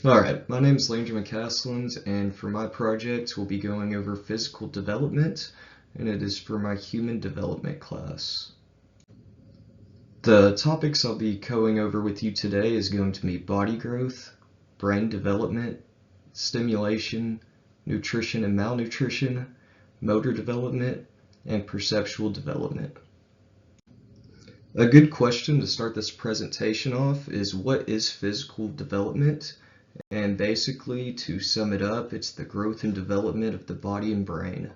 Alright, my name is Landry McCasland, and for my project we'll be going over physical development, and it is for my human development class. The topics I'll be going over with you today is going to be body growth, brain development, stimulation, nutrition and malnutrition, motor development, and perceptual development. A good question to start this presentation off is, what is physical development? And basically, to sum it up, it's the growth and development of the body and brain.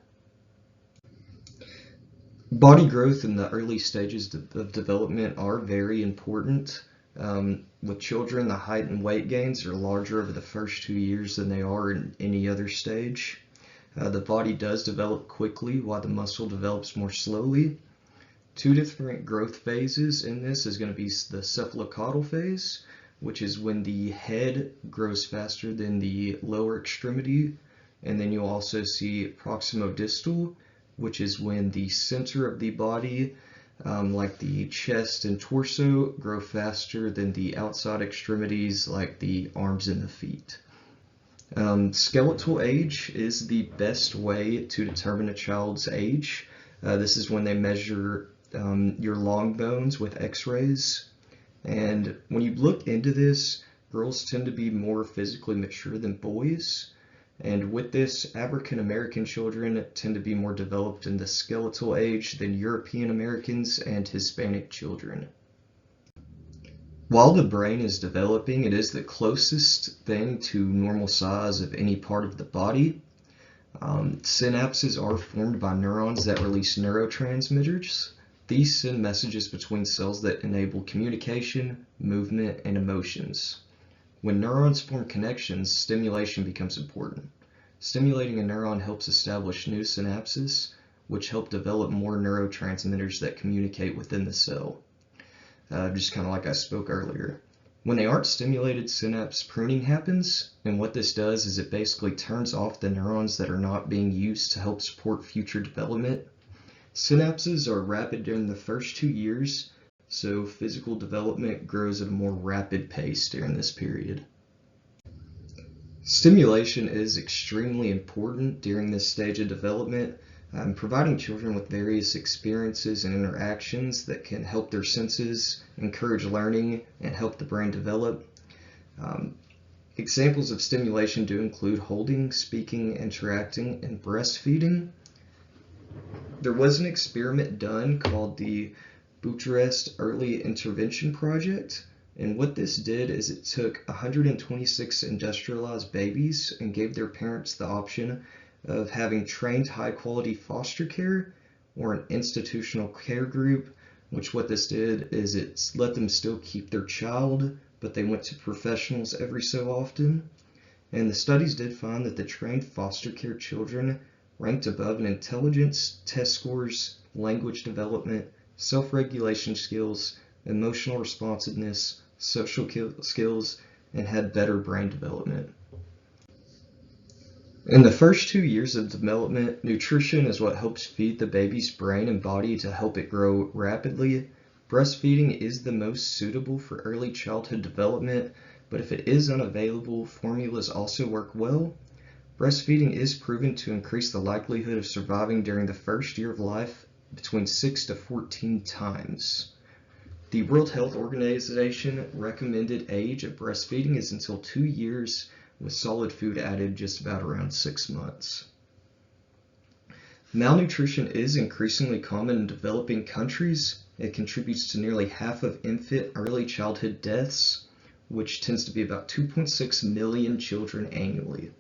Body growth in the early stages of development are very important. With children, the height and weight gains are larger over the first 2 years than they are in any other stage. The body does develop quickly while the muscle develops more slowly. Two different growth phases in this is going to be the cephalocaudal phase, which is when the head grows faster than the lower extremity, and then you'll also see proximodistal, which is when the center of the body, like the chest and torso, grow faster than the outside extremities like the arms and the feet. Skeletal age is the best way to determine a child's age. This is when they measure your long bones with x-rays. And when you look into this, girls tend to be more physically mature than boys. And with this, African American children tend to be more developed in the skeletal age than European Americans and Hispanic children. While the brain is developing, it is the closest thing to normal size of any part of the body. Synapses are formed by neurons that release neurotransmitters. These send messages between cells that enable communication, movement, and emotions. When neurons form connections, stimulation becomes important. Stimulating a neuron helps establish new synapses, which help develop more neurotransmitters that communicate within the cell. Just kind of like I spoke earlier. When they aren't stimulated, synapse pruning happens, and what this does is it basically turns off the neurons that are not being used to help support future development. Synapses are rapid during the first 2 years, so physical development grows at a more rapid pace during this period. Stimulation is extremely important during this stage of development, providing children with various experiences and interactions that can help their senses, encourage learning, and help the brain develop. Examples of stimulation do include holding, speaking, interacting, and breastfeeding. There was an experiment done called the Bucharest Early Intervention Project, and what this did is it took 126 industrialized babies and gave their parents the option of having trained high-quality foster care or an institutional care group, which what this did is it let them still keep their child, but they went to professionals every so often. And the studies did find that the trained foster care children ranked above in intelligence, test scores, language development, self-regulation skills, emotional responsiveness, social skills, and had better brain development. In the first 2 years of development, nutrition is what helps feed the baby's brain and body to help it grow rapidly. Breastfeeding is the most suitable for early childhood development, but if it is unavailable, formulas also work well. Breastfeeding is proven to increase the likelihood of surviving during the first year of life between 6 to 14 times. The World Health Organization recommended age of breastfeeding is until 2 years, with solid food added just about around 6 months. Malnutrition is increasingly common in developing countries. It contributes to nearly half of infant early childhood deaths, which tends to be about 2.6 million children annually.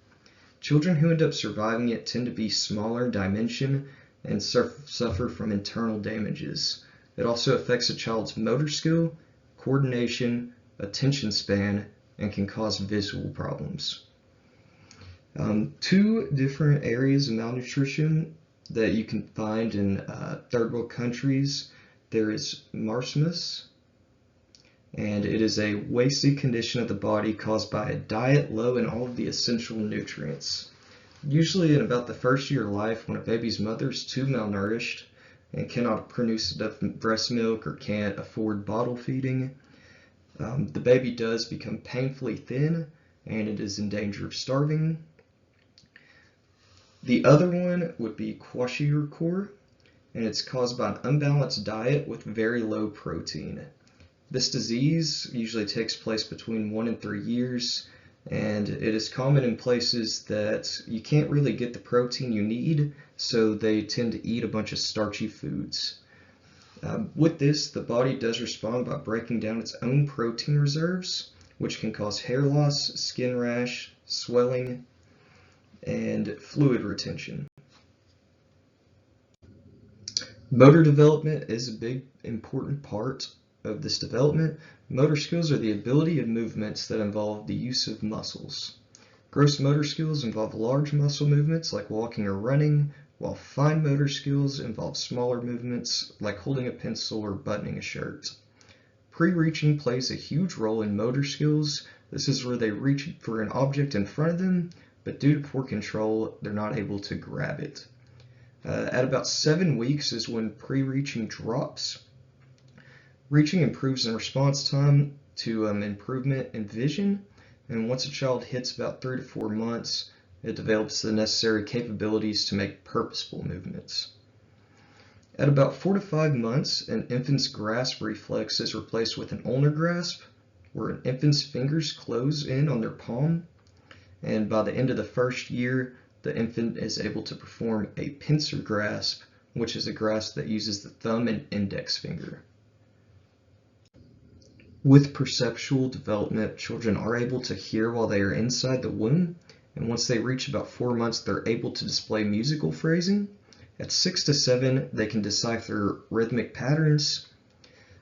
Children who end up surviving it tend to be smaller in dimension and suffer from internal damages. It also affects a child's motor skill, coordination, attention span, and can cause visual problems. Two different areas of malnutrition that you can find in third world countries. There is marasmus, and it is a wasted condition of the body caused by a diet low in all of the essential nutrients. Usually in about the first year of life, when a baby's mother is too malnourished and cannot produce enough breast milk or can't afford bottle feeding, the baby does become painfully thin, and it is in danger of starving. The other one would be kwashiorkor, and it's caused by an unbalanced diet with very low protein. This disease usually takes place between 1 and 3 years, and it is common in places that you can't really get the protein you need, so they tend to eat a bunch of starchy foods. With this, the body does respond by breaking down its own protein reserves, which can cause hair loss, skin rash, swelling, and fluid retention. Motor development is a big important part of this development. Motor skills are the ability of movements that involve the use of muscles. Gross motor skills involve large muscle movements like walking or running, while fine motor skills involve smaller movements like holding a pencil or buttoning a shirt. Pre-reaching plays a huge role in motor skills. This is where they reach for an object in front of them, but due to poor control, they're not able to grab it. At about 7 weeks is when pre-reaching drops. Reaching improves in response time to improvement in vision, and once a child hits about 3 to 4 months, it develops the necessary capabilities to make purposeful movements. At about 4 to 5 months, an infant's grasp reflex is replaced with an ulnar grasp, where an infant's fingers close in on their palm, and by the end of the first year, the infant is able to perform a pincer grasp, which is a grasp that uses the thumb and index finger. With perceptual development, children are able to hear while they are inside the womb, and once they reach about 4 months, they're able to display musical phrasing. At 6 to 7, they can decipher rhythmic patterns.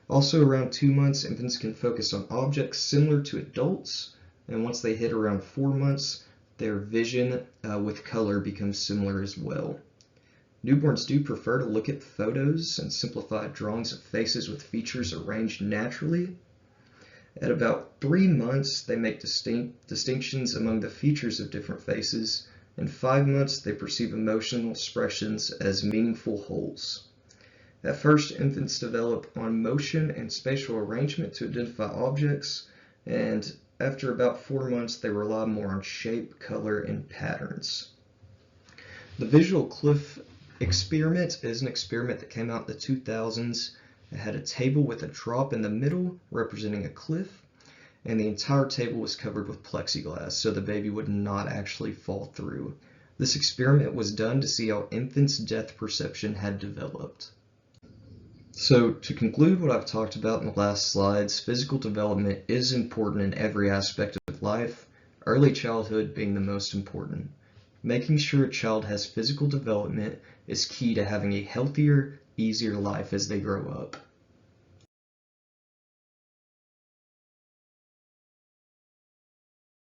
Also around 2 months, infants can focus on objects similar to adults, and once they hit around 4 months, their vision with color becomes similar as well. Newborns do prefer to look at photos and simplified drawings of faces with features arranged naturally. At about 3 months, they make distinctions among the features of different faces. In 5 months, they perceive emotional expressions as meaningful wholes. At first, infants develop on motion and spatial arrangement to identify objects, and after about 4 months, they rely more on shape, color, and patterns. The visual cliff experiment is an experiment that came out in the 2000s. It had a table with a drop in the middle representing a cliff, and the entire table was covered with plexiglass so the baby would not actually fall through. This experiment was done to see how infants' depth perception had developed. So to conclude what I've talked about in the last slides, physical development is important in every aspect of life, early childhood being the most important. Making sure a child has physical development is key to having a healthier, easier life as they grow up.